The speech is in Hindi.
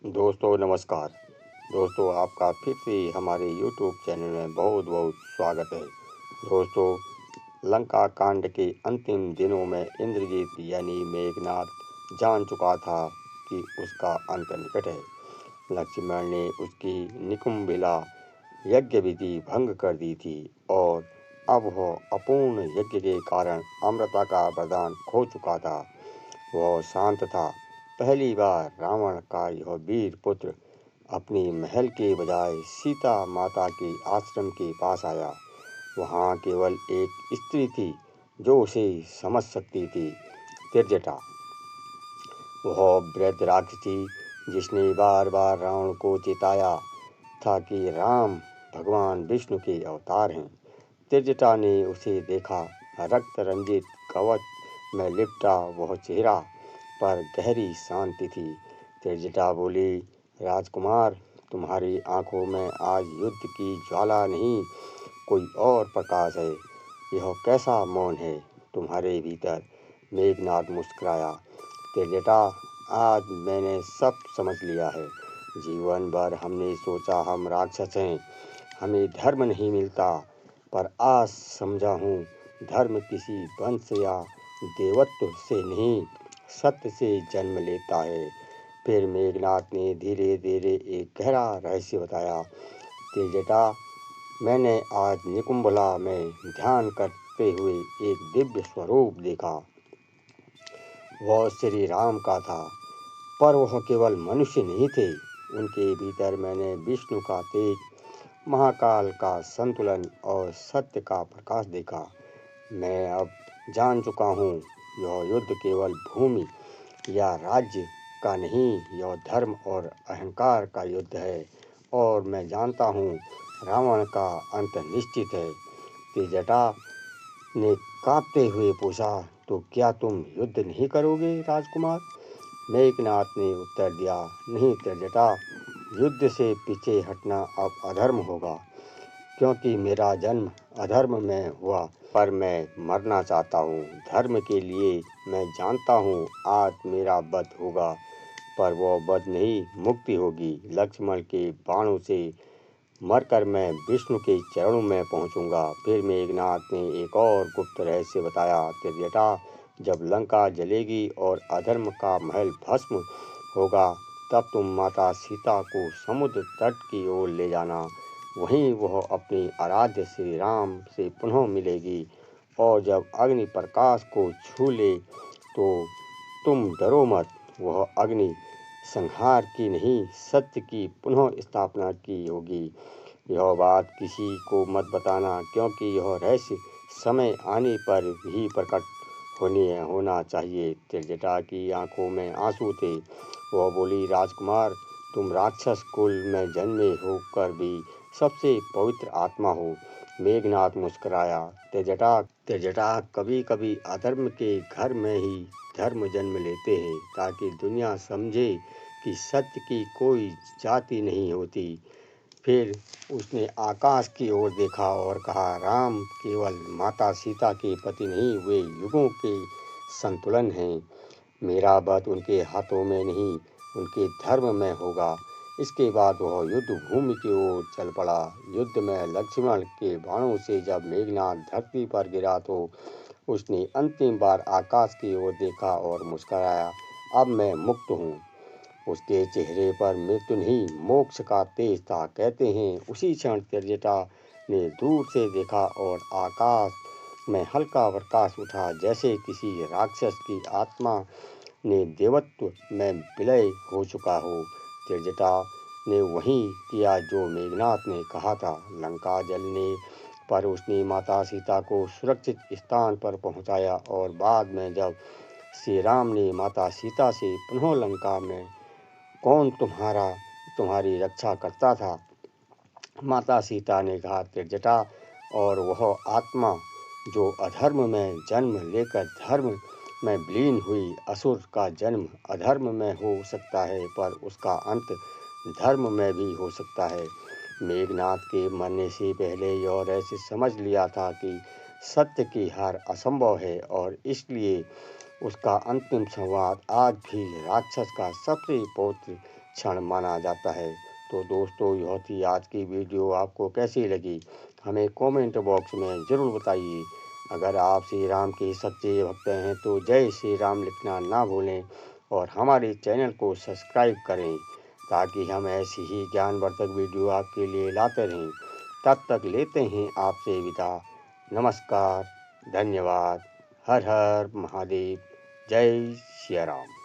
दोस्तों नमस्कार। दोस्तों आपका फिर से हमारे YouTube चैनल में बहुत बहुत स्वागत है। दोस्तों, लंका कांड के अंतिम दिनों में इंद्रजीत यानी मेघनाथ जान चुका था कि उसका अंत निकट है। लक्ष्मण ने उसकी निकुंभिला यज्ञ विधि भंग कर दी थी और अब वह अपूर्ण यज्ञ के कारण अमृता का वरदान खो चुका था। वह शांत था। पहली बार रावण का यह वीर पुत्र अपनी महल के बजाय सीता माता के आश्रम के पास आया। वहाँ केवल एक स्त्री थी जो उसे समझ सकती थी, तिरजटा। वह वृद्ध राक्षसी जिसने बार बार रावण को चेताया था कि राम भगवान विष्णु के अवतार हैं। तिरजटा ने उसे देखा। रक्त रंजित कवच में लिपटा वह चेहरा पर गहरी शांति थी। तिरजटा बोली, राजकुमार, तुम्हारी आंखों में आज युद्ध की ज्वाला नहीं, कोई और प्रकाश है। यह कैसा मौन है तुम्हारे भीतर? मेघनाथ मुस्कुराया। तिरजटा, आज मैंने सब समझ लिया है। जीवन भर हमने सोचा हम राक्षस हैं, हमें धर्म नहीं मिलता, पर आज समझा हूँ, धर्म किसी वंश या देवत्व से नहीं, सत्य से जन्म लेता है। फिर मेघनाथ ने धीरे धीरे एक गहरा रहस्य बताया। तिरजटा, मैंने आज निकुंभला में ध्यान करते हुए एक दिव्य स्वरूप देखा। वह श्री राम का था, पर वह केवल मनुष्य नहीं थे। उनके भीतर मैंने विष्णु का तेज, महाकाल का संतुलन और सत्य का प्रकाश देखा। मैं अब जान चुका हूँ, यह युद्ध केवल भूमि या राज्य का नहीं, यह धर्म और अहंकार का युद्ध है। और मैं जानता हूँ, रावण का अंत निश्चित है। तिरजटा ने कांपते हुए पूछा, तो क्या तुम युद्ध नहीं करोगे राजकुमार? मेघनाथ ने उत्तर दिया, नहीं तिरजटा, युद्ध से पीछे हटना अब अधर्म होगा, क्योंकि मेरा जन्म अधर्म में हुआ, पर मैं मरना चाहता हूँ धर्म के लिए। मैं जानता हूँ आज मेरा वध होगा, पर वह वध नहीं, मुक्ति होगी। लक्ष्मण के बाणों से मरकर मैं विष्णु के चरणों में पहुँचूंगा। फिर मेघनाथ ने एक और गुप्त रहस्य बताया। तिरजटा, जब लंका जलेगी और अधर्म का महल भस्म होगा, तब तुम माता सीता को समुद्र तट की ओर ले जाना। वहीं वह अपनी आराध्य श्री राम से पुनः मिलेगी। और जब अग्नि प्रकाश को छू ले तो तुम डरो मत, वह अग्नि संहार की नहीं, सत्य की पुनः स्थापना की होगी। यह बात किसी को मत बताना, क्योंकि यह रहस्य समय आने पर ही प्रकट होना चाहिए। तिरजटा की आंखों में आंसू थे। वह बोली, राजकुमार, तुम राक्षस कुल में जन्मे होकर भी सबसे पवित्र आत्मा हो। मेघनाथ मुस्कुराया। तिरजटा, कभी कभी अधर्म के घर में ही धर्म जन्म लेते हैं, ताकि दुनिया समझे कि सत्य की कोई जाति नहीं होती। फिर उसने आकाश की ओर देखा और कहा, राम केवल माता सीता के पति नहीं, वे युगों के संतुलन हैं। मेरा वध उनके हाथों में नहीं, उनके धर्म में होगा। इसके बाद वह युद्ध भूमि की ओर चल पड़ा। युद्ध में लक्ष्मण के बाणों से जब मेघनाथ धरती पर गिरा तो उसने अंतिम बार आकाश की ओर देखा और मुस्कुराया, अब मैं मुक्त हूँ। उसके चेहरे पर मृत्यु नहीं, मोक्ष का तेज था। कहते हैं उसी क्षण तिरजटा ने दूर से देखा और आकाश में हल्का प्रकाश उठा, जैसे किसी राक्षस की आत्मा ने देवत्व में विलय हो चुका हो। तिरजटा ने वही किया जो मेघनाथ ने कहा था। लंका जलने पर उसने माता सीता को सुरक्षित स्थान पर पहुंचाया और बाद में जब श्री राम ने माता सीता से पुनः लंका में कौन तुम्हारी रक्षा करता था, माता सीता ने कहा, तिरजटा। और वह आत्मा जो अधर्म में जन्म लेकर धर्म में विलीन हुई। असुर का जन्म अधर्म में हो सकता है, पर उसका अंत धर्म में भी हो सकता है। मेघनाथ के मरने से पहले यह रहस्य समझ लिया था कि सत्य की हार असंभव है, और इसलिए उसका अंतिम संवाद आज भी राक्षस का सबसे पवित्र क्षण माना जाता है। तो दोस्तों, यह थी आज की वीडियो। आपको कैसी लगी हमें कमेंट बॉक्स में ज़रूर बताइए। अगर आप श्री राम के सच्चे भक्त हैं तो जय श्री राम लिखना ना भूलें और हमारे चैनल को सब्सक्राइब करें ताकि हम ऐसी ही ज्ञानवर्धक वीडियो आपके लिए लाते रहें। तब तक लेते हैं आपसे विदा। नमस्कार, धन्यवाद, हर हर महादेव, जय श्री राम।